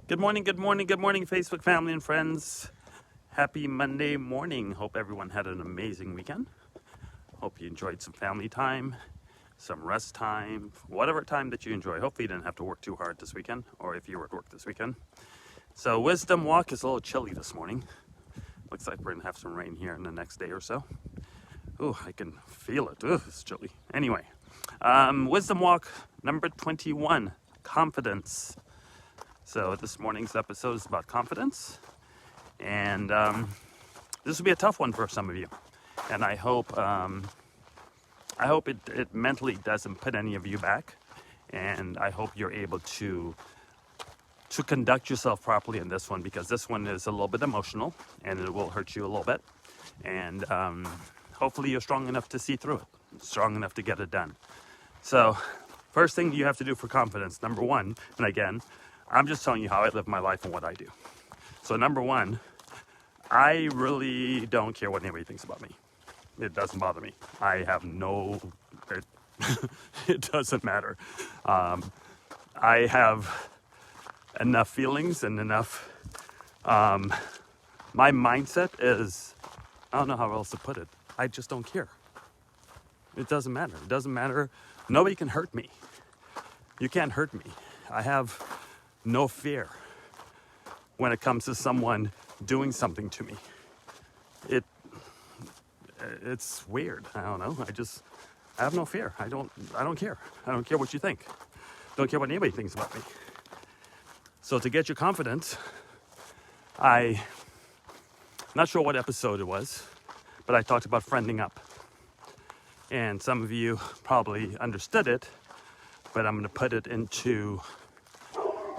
Good morning, Facebook family and friends. Happy Monday morning. Hope everyone had an amazing weekend. Hope you enjoyed some family time, some rest time, whatever time that you enjoy. Hopefully you didn't have to work too hard this weekend, or if you were at work this weekend. So Wisdom Walk is a little chilly this morning. Looks like we're gonna have some rain here in the next day or so. Ooh, I can feel it. Ooh, it's chilly. Anyway, Wisdom Walk number 21, confidence. So this morning's episode is about confidence, and this will be a tough one for some of you. And I hope it mentally doesn't put any of you back, and I hope you're able to conduct yourself properly in this one, because this one is a little bit emotional and it will hurt you a little bit. And hopefully you're strong enough to see through it, strong enough to get it done. So first thing you have to do for confidence, number one, and again, I'm just telling you how I live my life and what I do. So number one, I really don't care what anybody thinks about me. It doesn't bother me. I have it doesn't matter. I have enough feelings and enough, my mindset is, I don't know how else to put it. I just don't care. It doesn't matter. It doesn't matter. Nobody can hurt me. You can't hurt me. I have no fear when it comes to someone doing something to me. It's weird. I don't know. I have no fear. I don't care. I don't care what you think. Don't care what anybody thinks about me. So to get your confidence, I'm not sure what episode it was, but I talked about friending up. And some of you probably understood it, but I'm going to put it into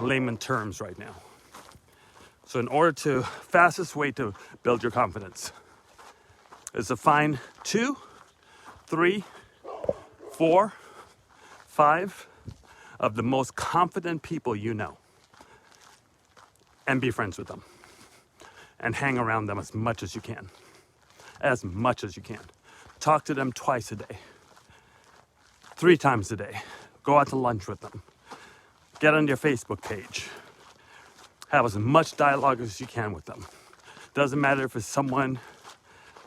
layman terms right now. So in order to, fastest way to build your confidence is to find 2, 3, 4, 5 of the most confident people you know, and be friends with them and hang around them as much as you can. As much as you can. Talk to them twice a day, 3 times a day. Go out to lunch with them. Get on their Facebook page. Have as much dialogue as you can with them. Doesn't matter if it's someone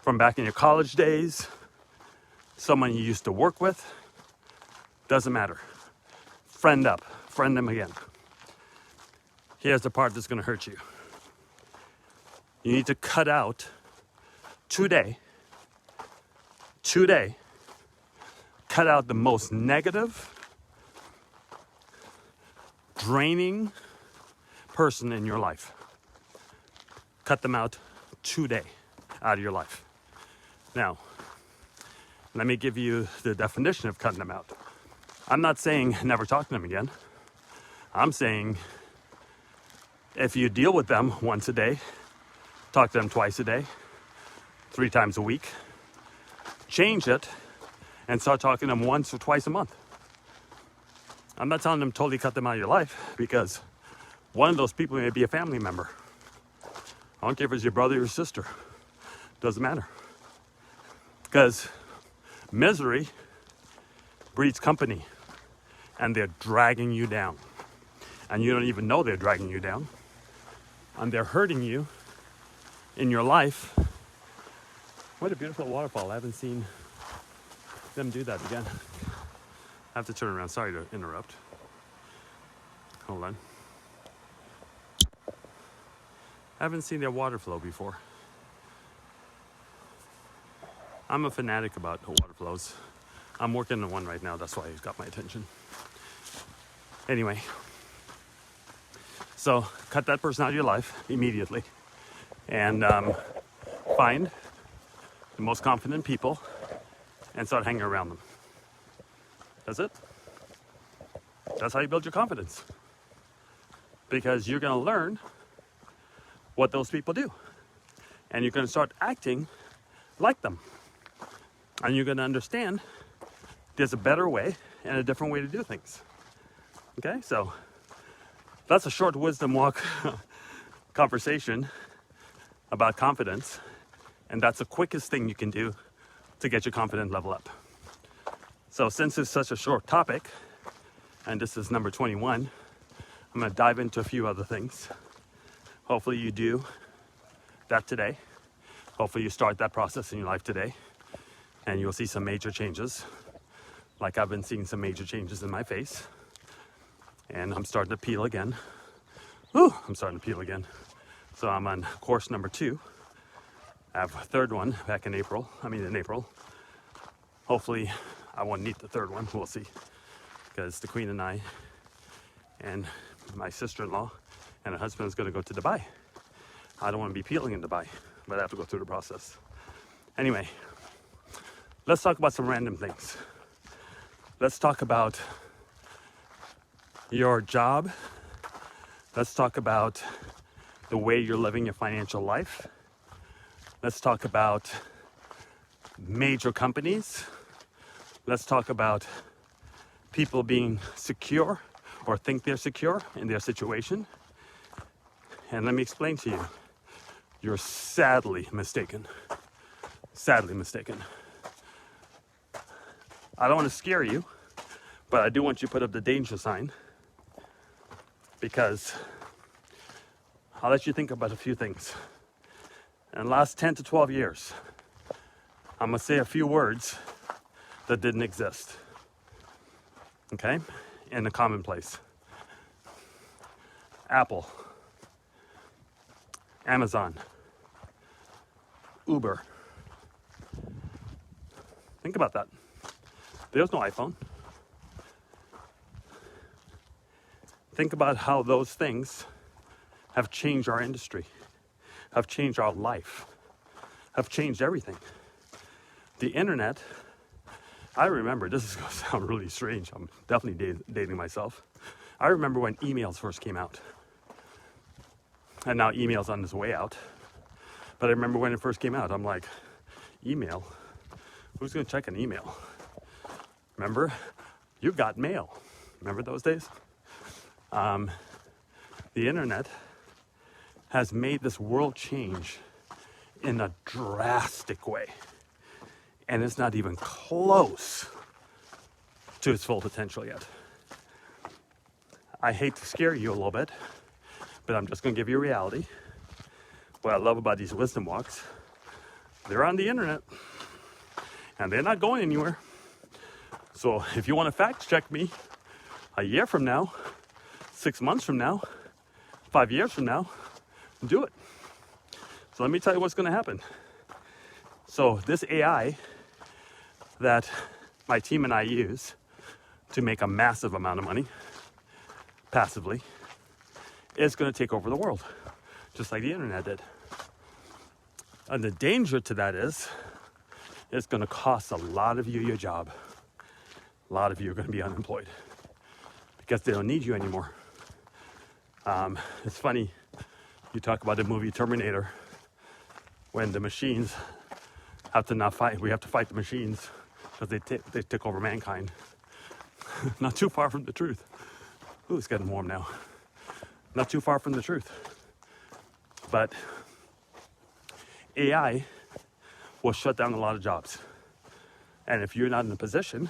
from back in your college days, someone you used to work with. Doesn't matter. Friend up. Friend them again. Here's the part that's going to hurt you. You need to cut out today, cut out the most negative, draining person in your life. Cut them out today, out of your life. Now, let me give you the definition of cutting them out. I'm not saying never talk to them again. I'm saying if you deal with them once a day, talk to them twice a day, 3 times a week, change it and start talking to them once or twice a month. I'm not telling them totally cut them out of your life, because one of those people may be a family member. I don't care if it's your brother or your sister. Doesn't matter. Because misery breeds company, and they're dragging you down. And you don't even know they're dragging you down. And they're hurting you in your life. What a beautiful waterfall. I haven't seen them do that again. I have to turn around. Sorry to interrupt. Hold on. I haven't seen their water flow before. I'm a fanatic about water flows. I'm working on one right now. That's why it's got my attention. Anyway. So cut that person out of your life immediately. And find the most confident people and start hanging around them. That's it. That's how you build your confidence. Because you're going to learn what those people do. And you're going to start acting like them. And you're going to understand there's a better way and a different way to do things. Okay, so that's a short wisdom walk conversation about confidence. And that's the quickest thing you can do to get your confidence level up. So since it's such a short topic, and this is number 21, I'm going to dive into a few other things. Hopefully you do that today. Hopefully you start that process in your life today, and you'll see some major changes. Like I've been seeing some major changes in my face, and I'm starting to peel again. I'm starting to peel again. So I'm on course number 2. I have a third one back in April. Hopefully I won't need the third one. We'll see. Because the Queen and I and my sister-in-law and her husband is going to go to Dubai. I don't want to be peeling in Dubai, but I have to go through the process. Anyway, let's talk about some random things. Let's talk about your job. Let's talk about the way you're living your financial life. Let's talk about major companies. Let's talk about people being secure or think they're secure in their situation. And let me explain to you, you're sadly mistaken. Sadly mistaken. I don't want to scare you, but I do want you to put up the danger sign, because I'll let you think about a few things. In the last 10 to 12 years, I'm going to say a few words that didn't exist. Okay? In the commonplace. Apple, Amazon, Uber. Think about that. There's no iPhone. Think about how those things have changed our industry, have changed our life, have changed everything. The internet, I remember, this is going to sound really strange. I'm definitely dating myself. I remember when emails first came out. And now email's on its way out. But I remember when it first came out, I'm like, email? Who's going to check an email? Remember? You got mail. Remember those days? The internet has made this world change in a drastic way. And it's not even close to its full potential yet. I hate to scare you a little bit, but I'm just going to give you a reality. What I love about these wisdom walks, they're on the internet, and they're not going anywhere. So if you want to fact check me a year from now, 6 months from now, 5 years from now, do it. So let me tell you what's going to happen. So this AI that my team and I use to make a massive amount of money passively is going to take over the world, just like the internet did. And the danger to that is it's going to cost a lot of you your job. A lot of you are going to be unemployed because they don't need you anymore. It's funny, you talk about the movie Terminator, when the machines have to not fight. We have to fight the machines because they took over mankind. Not too far from the truth. Ooh, it's getting warm now. Not too far from the truth. But AI will shut down a lot of jobs. And if you're not in a position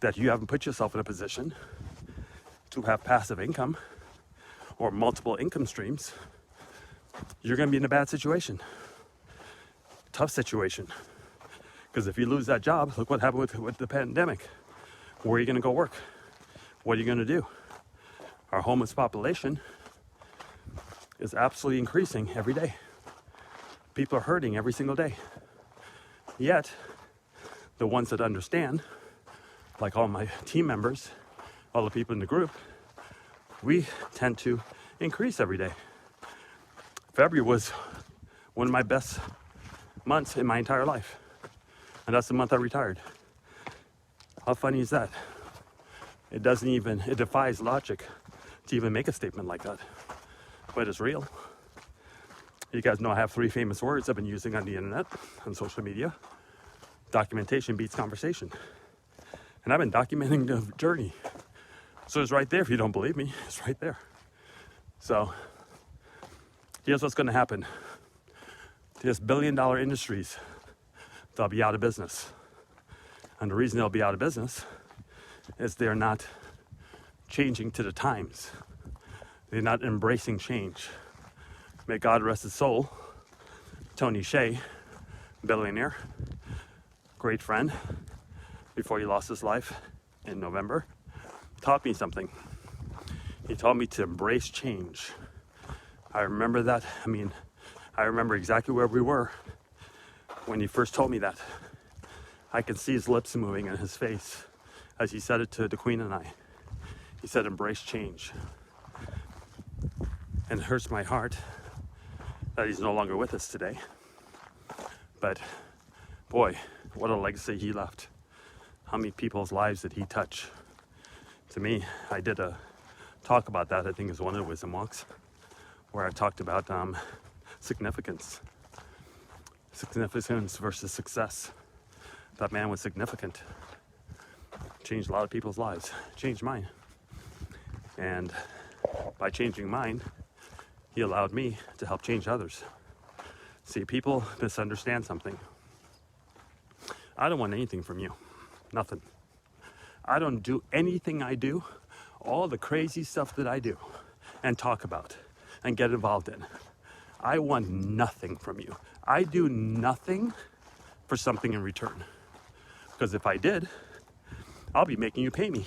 that you haven't put yourself in a position to have passive income or multiple income streams, you're going to be in a bad situation. Tough situation. Because if you lose that job, look what happened with the pandemic. Where are you going to go work? What are you going to do? Our homeless population is absolutely increasing every day. People are hurting every single day. Yet, the ones that understand, like all my team members, all the people in the group, we tend to increase every day. February was one of my best months in my entire life. And that's the month I retired. How funny is that? It defies logic to even make a statement like that. But it's real. You guys know I have 3 famous words I've been using on the internet, on social media. Documentation beats conversation. And I've been documenting the journey. So it's right there if you don't believe me. It's right there. So here's what's going to happen. There's billion-dollar industries. They'll be out of business. And the reason they'll be out of business is they're not changing to the times. They're not embracing change. May God rest his soul. Tony Shea, billionaire, great friend, before he lost his life in November, taught me something. He taught me to embrace change. I remember that. I remember exactly where we were when he first told me that. I can see his lips moving and his face as he said it to the Queen and I. He said, embrace change. And it hurts my heart that he's no longer with us today. But boy, what a legacy he left. How many people's lives did he touch? To me, I did a talk about that, I think it was one of the wisdom walks, where I talked about significance versus success. That man was significant. Changed a lot of people's lives. Changed mine. And by changing mine, he allowed me to help change others. See, people misunderstand something. I don't want anything from you. Nothing. I don't do anything I do, all the crazy stuff that I do and talk about and get involved in. I want nothing from you. I do nothing for something in return. Because if I did, I'll be making you pay me.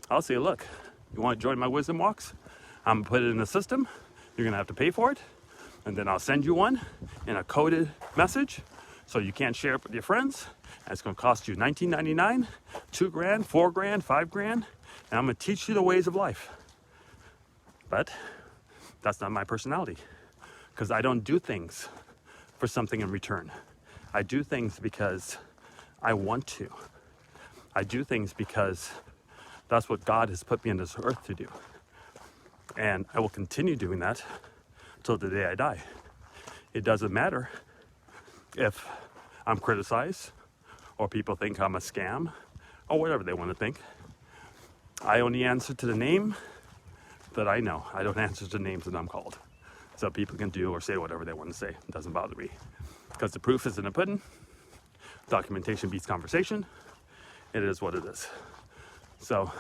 I'll say, look, you want to join my wisdom walks? I'm going to put it in the system. You're going to have to pay for it. And then I'll send you one in a coded message so you can't share it with your friends. And it's going to cost you $19.99, $2,000, $4,000, $5,000. And I'm going to teach you the ways of life. But that's not my personality. Because I don't do things for something in return. I do things because I want to. I do things because that's what God has put me on this earth to do. And I will continue doing that till the day I die. It doesn't matter if I'm criticized or people think I'm a scam or whatever they want to think. I only answer to the name that I know. I don't answer to the names that I'm called. So people can do or say whatever they want to say. It doesn't bother me. Because the proof is in the pudding. Documentation beats conversation. It is what it is. So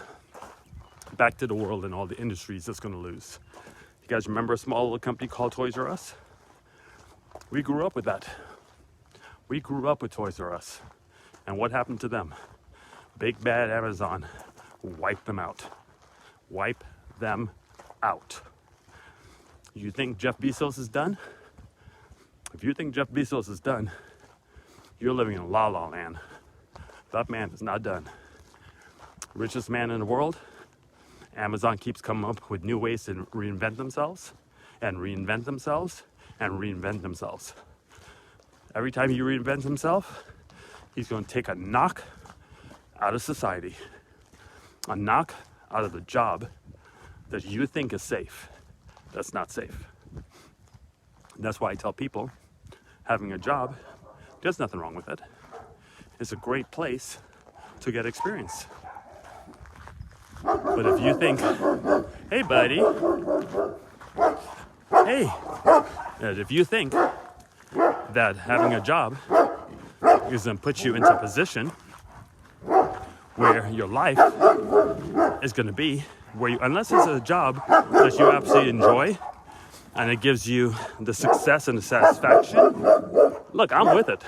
back to the world and all the industries that's going to lose. You guys remember a small little company called Toys R Us? We grew up with that. We grew up with Toys R Us. And what happened to them? Big bad Amazon wiped them out. Wipe them out. You think Jeff Bezos is done? If you think Jeff Bezos is done, you're living in la la land. That man is not done. Richest man in the world. Amazon keeps coming up with new ways to reinvent themselves and reinvent themselves and reinvent themselves. Every time he reinvents himself, he's going to take a knock out of society, a knock out of the job that you think is safe. That's not safe. And that's why I tell people having a job, there's nothing wrong with it. It's a great place to get experience. But if you think, hey buddy, hey, and if you think that having a job is going to put you into a position where your life is going to be where you, unless it's a job that you absolutely enjoy and it gives you the success and the satisfaction, look, I'm with it.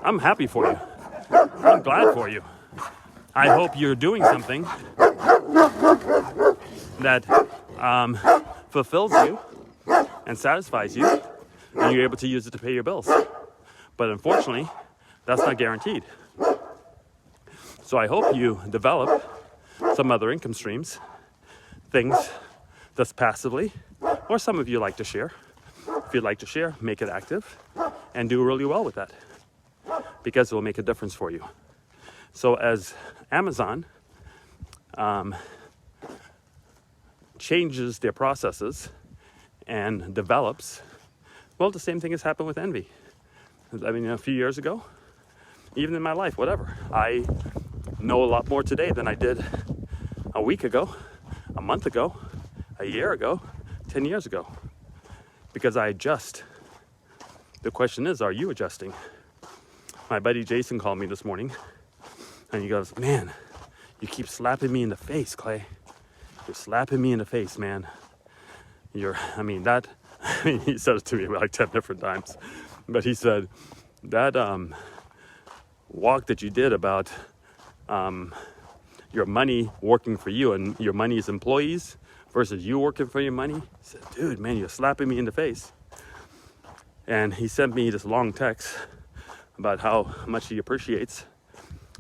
I'm happy for you. I'm glad for you. I hope you're doing something that fulfills you and satisfies you, and you're able to use it to pay your bills. But unfortunately, that's not guaranteed. So I hope you develop some other income streams, things that's passively, or some of you like to share. If you'd like to share, make it active and do really well with that, because it will make a difference for you. So as Amazon changes their processes and develops, well, the same thing has happened with envy. I mean, a few years ago, even in my life, whatever, I know a lot more today than I did a week ago, a month ago, a year ago, 10 years ago, because I adjust. The question is, are you adjusting? My buddy Jason called me this morning and he goes, man, you keep slapping me in the face, Clay. You're slapping me in the face, man. I mean, he said it to me like 10 different times. But he said, that walk that you did about your money working for you and your money's employees versus you working for your money. He said, dude, man, you're slapping me in the face. And he sent me this long text about how much he appreciates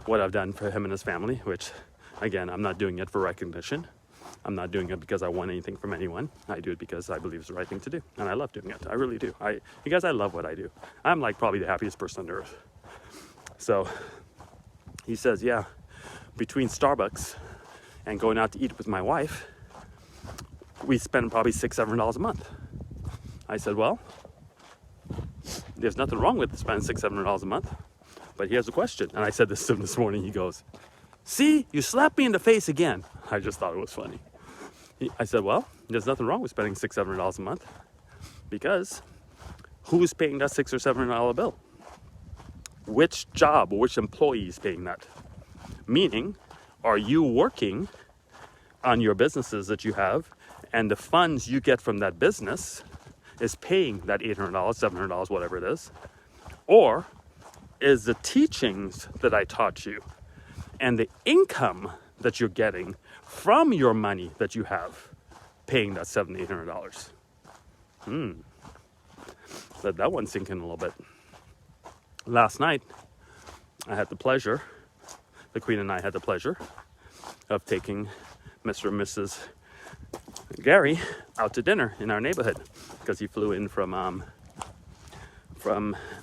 what I've done for him and his family, which, again, I'm not doing it for recognition. I'm not doing it because I want anything from anyone. I do it because I believe it's the right thing to do. And I love doing it. I really do. Because I love what I do. I'm like probably the happiest person on earth. So he says, yeah, between Starbucks and going out to eat with my wife, we spend probably $600-700 a month. I said, well, there's nothing wrong with spending $600-700 a month. But here's the question. And I said this to him this morning. He goes, see, you slapped me in the face again. I just thought it was funny. I said, well, there's nothing wrong with spending $600-700 a month, because who's paying that $600 or $700 bill? Which job or which employee is paying that? Meaning, are you working on your businesses that you have, and the funds you get from that business is paying that $800, $700, whatever it is? Or is the teachings that I taught you and the income that you're getting from your money that you have paying that $700-800? Let that one sink in a little bit. Last night, I had the pleasure, the Queen and I had the pleasure of taking Mr. and Mrs. Gary out to dinner in our neighborhood, because he flew in from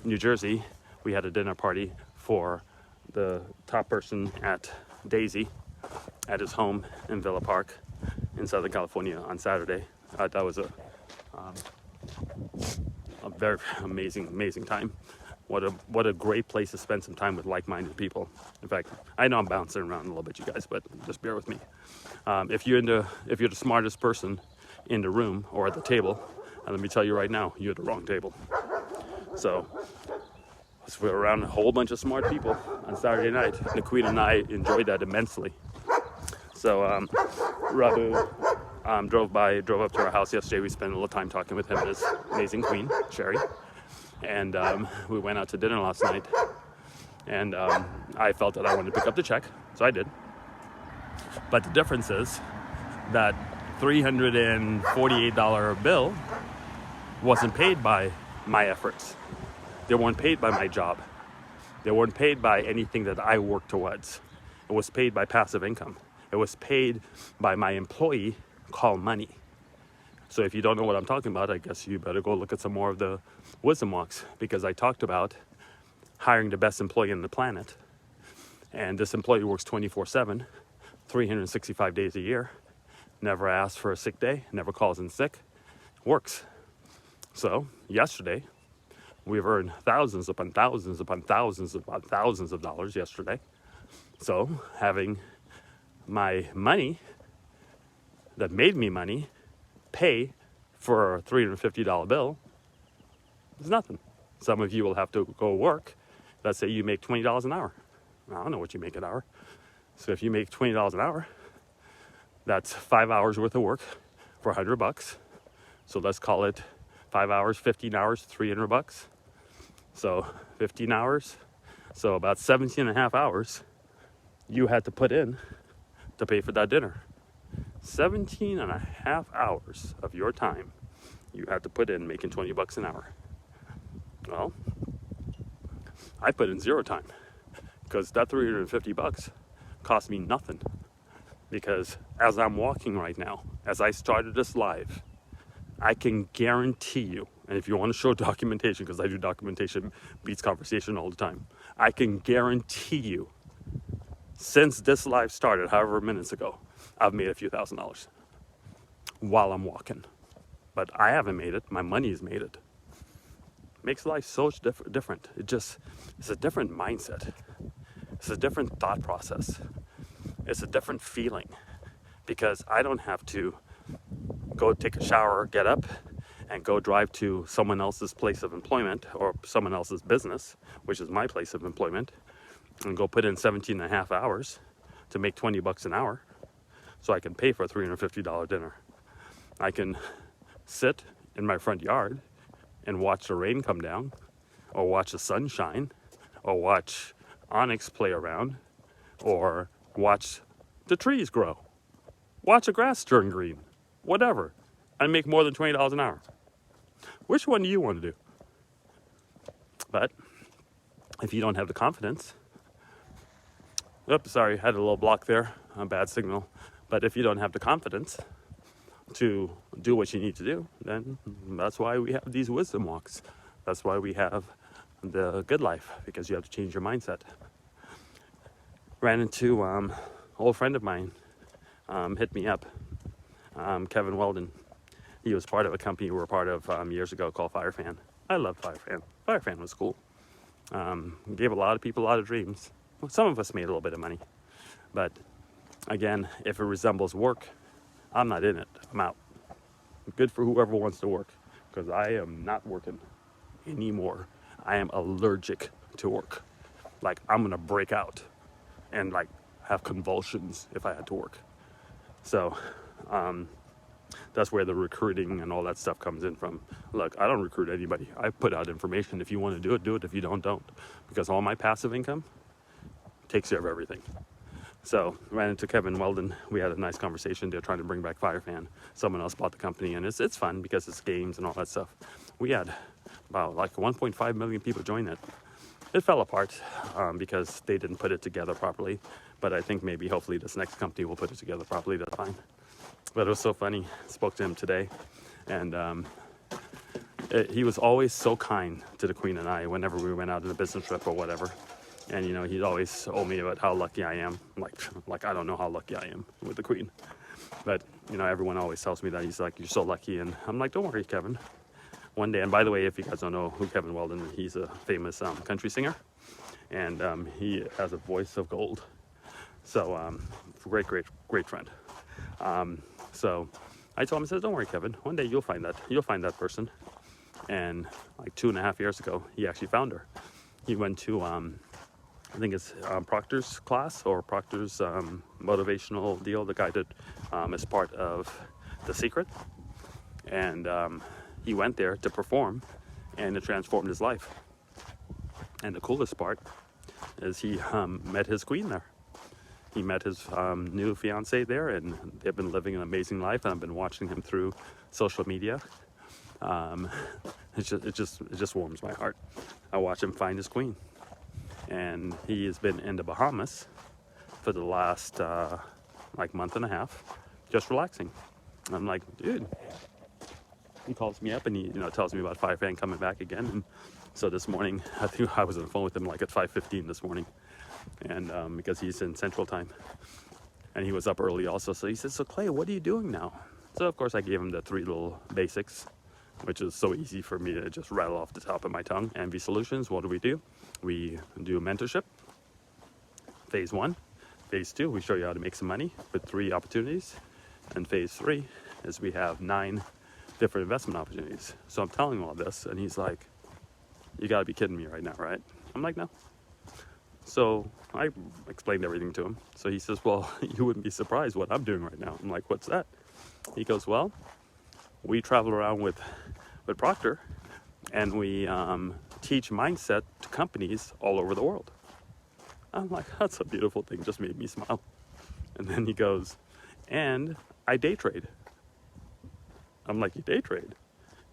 New Jersey. We had a dinner party for the top person at Daisy at his home in Villa Park in Southern California on Saturday. That was a very amazing time. What a great place to spend some time with like-minded people. In fact, I know I'm bouncing around a little bit, you guys, but just bear with me. If you're the smartest person in the room or at the table, and let me tell you right now, you're at the wrong table. So we're around a whole bunch of smart people on Saturday night. The Queen and I enjoyed that immensely. So Rabu drove up to our house yesterday. We spent a little time talking with him and his amazing queen, Sherry. And we went out to dinner last night. And I felt that I wanted to pick up the check, so I did. But the difference is that $348 bill wasn't paid by my efforts. They weren't paid by my job. They weren't paid by anything that I worked towards. It was paid by passive income. It was paid by my employee called money. So if you don't know what I'm talking about, I guess you better go look at some more of the wisdom walks, because I talked about hiring the best employee on the planet. And this employee works 24/7, 365 days a year, never asks for a sick day, never calls in sick, works. So yesterday, we've earned thousands upon thousands upon thousands upon thousands of dollars yesterday. So having my money that made me money pay for a $350 bill is nothing. Some of you will have to go work. Let's say you make $20 an hour. I don't know what you make an hour. So if you make $20 an hour, that's 5 hours worth of work for $100. So let's call it 5 hours, 15 hours, $300. So 15 hours. So about 17 and a half hours you had to put in to pay for that dinner. 17 and a half hours of your time you had to put in making $20 an hour. Well, I put in zero time, because that $350 cost me nothing. Because as I'm walking right now, as I started this live, I can guarantee you, and if you want to show documentation, because I do documentation beats conversation all the time, I can guarantee you, since this live started, however minutes ago, I've made a few $1,000s while I'm walking. But I haven't made it. My money's made it. Makes life so different. It's a different mindset. It's a different thought process. It's a different feeling, because I don't have to go take a shower, get up, and go drive to someone else's place of employment or someone else's business, which is my place of employment, and go put in 17 and a half hours to make $20 an hour. so I can pay for a $350 dinner. I can sit in my front yard and watch the rain come down, or watch the sun shine, or watch onyx play around, or watch the trees grow, watch the grass turn green, whatever, and make more than $20 an hour. Which one do you want to do? But if you don't have the confidence, oops, sorry, I had a little block there, a bad signal. But if you don't have the confidence to do what you need to do, then that's why we have these wisdom walks. That's why we have the good life, because you have to change your mindset. Ran into old friend of mine, hit me up, Kevin Walden. He was part of a company we were part of years ago called Firefan. I loved Firefan. Firefan was cool. Gave a lot of people a lot of dreams. Well, some of us made a little bit of money. But again, if it resembles work, I'm not in it. I'm out. Good for whoever wants to work, because I am not working anymore. I am allergic to work. Like, I'm going to break out and like have convulsions if I had to work. So that's where the recruiting and all that stuff comes in from. Look, I don't recruit anybody. I put out information. If you want to do it, do it. If you don't, don't. Because all my passive income takes care of everything. So ran into Kevin Walden. We had a nice conversation. They're trying to bring back Firefan. Someone else bought the company, and it's fun because it's games and all that stuff. We had about like 1.5 million people join it. It fell apart because they didn't put it together properly. But I think maybe hopefully this next company will put it together properly. That's fine. But it was so funny. Spoke to him today, and he was always so kind to the Queen and I whenever we went out on a business trip or whatever. And you know, he'd always told me about how lucky I am. Like I don't know how lucky I am with the Queen. But you know, everyone always tells me that. He's like, you're so lucky, and I'm like, don't worry, Kevin. One day, and by the way, if you guys don't know who Kevin Walden is, he's a famous country singer, and he has a voice of gold. So great friend. So I told him, I said, don't worry, Kevin. One day you'll find that person. And like 2.5 years ago, he actually found her. He went to I think it's Proctor's class, or Proctor's motivational deal, the guy that is part of The Secret. And he went there to perform, and it transformed his life. And the coolest part is he met his queen there. He met his new fiance there, and they've been living an amazing life. And I've been watching him through social media. It just warms my heart. I watch him find his queen, and he has been in the Bahamas for the last like month and a half, just relaxing. And I'm like, dude. He calls me up and he tells me about Firefan coming back again. And so this morning, I think I was on the phone with him like at 5:15 this morning, and because he's in Central Time, and he was up early also. So he said, so Clay, what are you doing now? So of course I gave him the 3 little basics, which is so easy for me to just rattle off the top of my tongue. MV Solutions, what do? We do mentorship. Phase 1. Phase 2, we show you how to make some money with 3 opportunities. And phase 3 is we have 9 different investment opportunities. So I'm telling him all this, and he's like, you gotta be kidding me right now, right? I'm like, no. So I explained everything to him. So he says, well, you wouldn't be surprised what I'm doing right now. I'm like, what's that? He goes, well, we travel around with Proctor, and we teach mindset to companies all over the world. I'm like, that's a beautiful thing. Just made me smile. And then he goes, and I day trade. I'm like, you day trade?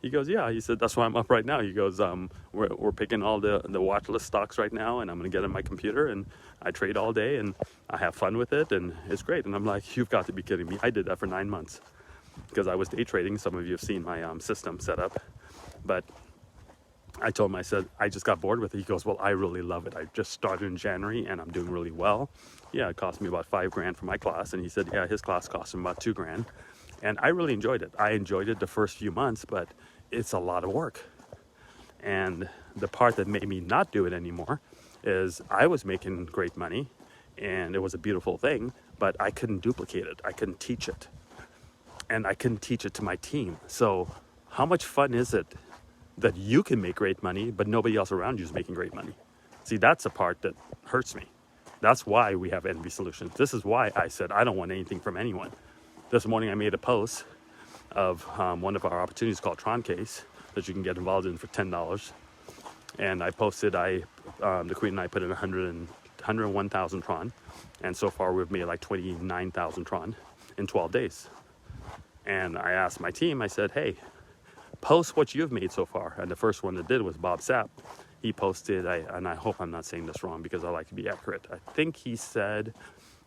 He goes, yeah. He said, that's why I'm up right now. He goes, we're picking all the watch list stocks right now, and I'm going to get on my computer, and I trade all day, and I have fun with it, and it's great. And I'm like, you've got to be kidding me. I did that for 9 months because I was day trading. Some of you have seen my system set up. But I told him, I said, I just got bored with it. He goes, well, I really love it. I just started in January, and I'm doing really well. Yeah, it cost me about $5,000 for my class. And he said, yeah, his class cost him about $2,000. And I really enjoyed it. I enjoyed it the first few months, but it's a lot of work. And the part that made me not do it anymore is I was making great money, and it was a beautiful thing, but I couldn't duplicate it. I couldn't teach it. And I couldn't teach it to my team. So how much fun is it that you can make great money, but nobody else around you is making great money? See, that's the part that hurts me. That's why we have NV Solutions. This is why I said I don't want anything from anyone. This morning I made a post of one of our opportunities called Tron Case that you can get involved in for $10. And I posted, the Queen and I put in 101,000 Tron. And so far we've made like 29,000 Tron in 12 days. And I asked my team, I said, hey, post what you've made so far. And the first one that did was Bob Sapp. He posted, and I hope I'm not saying this wrong because I like to be accurate. I think he said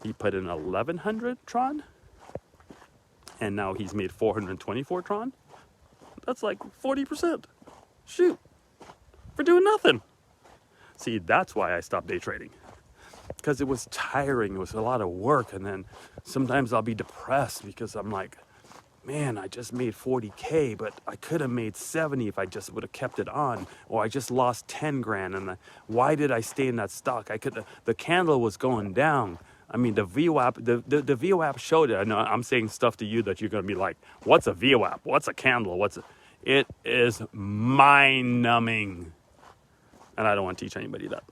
he put in 1,100 Tron. And now he's made 424 Tron. That's like 40%. Shoot. For doing nothing. See, that's why I stopped day trading. Because it was tiring. It was a lot of work. And then sometimes I'll be depressed because I'm like, man, I just made 40K, but I could have made 70 if I just would have kept it on. Or I just lost 10 grand. And why did I stay in that stock? The candle was going down. I mean, the VWAP, the VWAP showed it. I know I'm saying stuff to you that you're going to be like, what's a VWAP? What's a candle? It is mind-numbing. And I don't want to teach anybody that.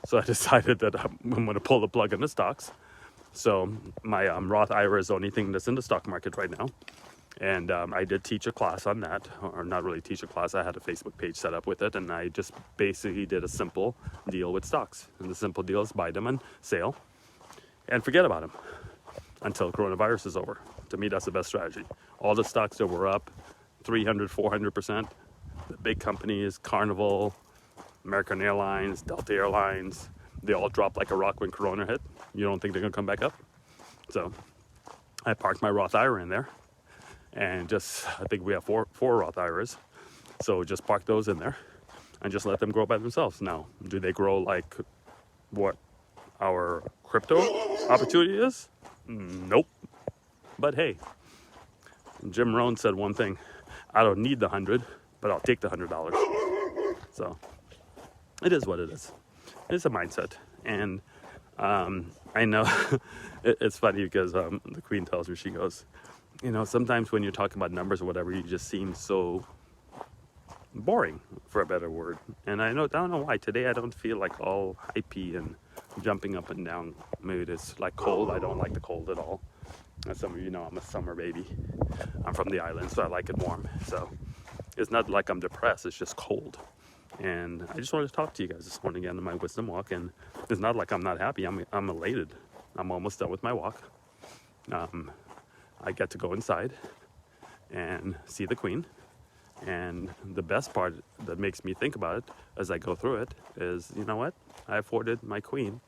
So I decided that I'm going to pull the plug on the stocks. So my Roth IRA is the only thing that's in the stock market right now. And I did teach a class on that, or not really teach a class. I had a Facebook page set up with it, and I just basically did a simple deal with stocks. And the simple deal is buy them on sale and forget about them until coronavirus is over. To me, that's the best strategy. All the stocks that were up 300, 400%, the big companies, Carnival, American Airlines, Delta Airlines, they all dropped like a rock when Corona hit. You don't think they're going to come back up? So I parked my Roth IRA in there. And I think we have four Roth IRAs. So just park those in there and just let them grow by themselves. Now, do they grow like what our crypto opportunity is? Nope. But hey, Jim Rohn said one thing. I don't need the 100, but I'll take the $100. So it is what it is. It's a mindset. And I know it's funny because the Queen tells me, she goes, sometimes when you're talking about numbers or whatever, you just seem so boring, for a better word. And I don't know why. Today I don't feel like all hypey and jumping up and down mood. It's like cold. I don't like the cold at all. As some of you know, I'm a summer baby. I'm from the island, so I like it warm. So it's not like I'm depressed. It's just cold. And I just wanted to talk to you guys this morning again on my wisdom walk. And it's not like I'm not happy. I'm elated. I'm almost done with my walk. I get to go inside and see the Queen. And the best part that makes me think about it as I go through it is, you know what? I afforded my Queen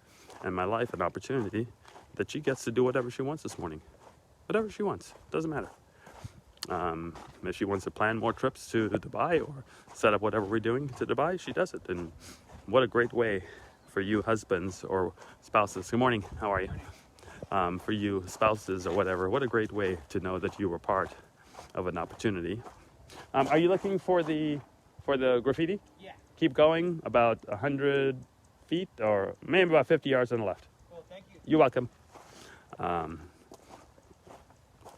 and my life an opportunity that she gets to do whatever she wants this morning. Whatever she wants. Doesn't matter. If she wants to plan more trips to Dubai or set up whatever we're doing to Dubai, she does it. And what a great way for you husbands or spouses. Good morning. How are you? For you spouses or whatever, what a great way to know that you were part of an opportunity. Are you looking for the graffiti? Yeah. Keep going about 100 feet or maybe about 50 yards on the left. Cool, thank you. You're welcome. I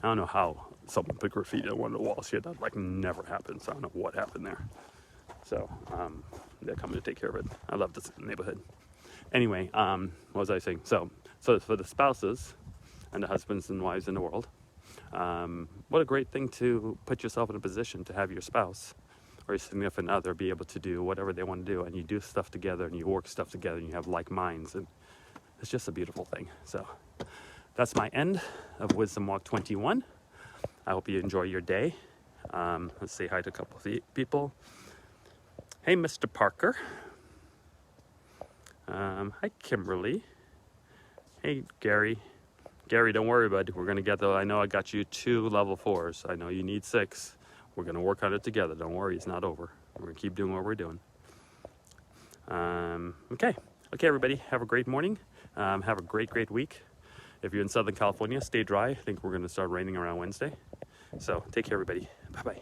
don't know how someone put graffiti on one of the walls here. That like never happens. I don't know what happened there. So they're coming to take care of it. I love this neighborhood. Anyway, what was I saying? So for the spouses and the husbands and wives in the world, what a great thing to put yourself in a position to have your spouse or your significant other be able to do whatever they want to do, and you do stuff together and you work stuff together and you have like minds, and it's just a beautiful thing. So that's my end of Wisdom Walk 21. I hope you enjoy your day. Let's say hi to a couple of people. Hey, Mr. Parker. Hi, Kimberly. Hey, Gary. Gary, don't worry, bud. We're going to get the... I know I got you 2 level 4s. I know you need 6. We're going to work on it together. Don't worry, it's not over. We're going to keep doing what we're doing. Okay, everybody. Have a great morning. Have a great week. If you're in Southern California, stay dry. I think we're going to start raining around Wednesday. So take care, everybody. Bye-bye.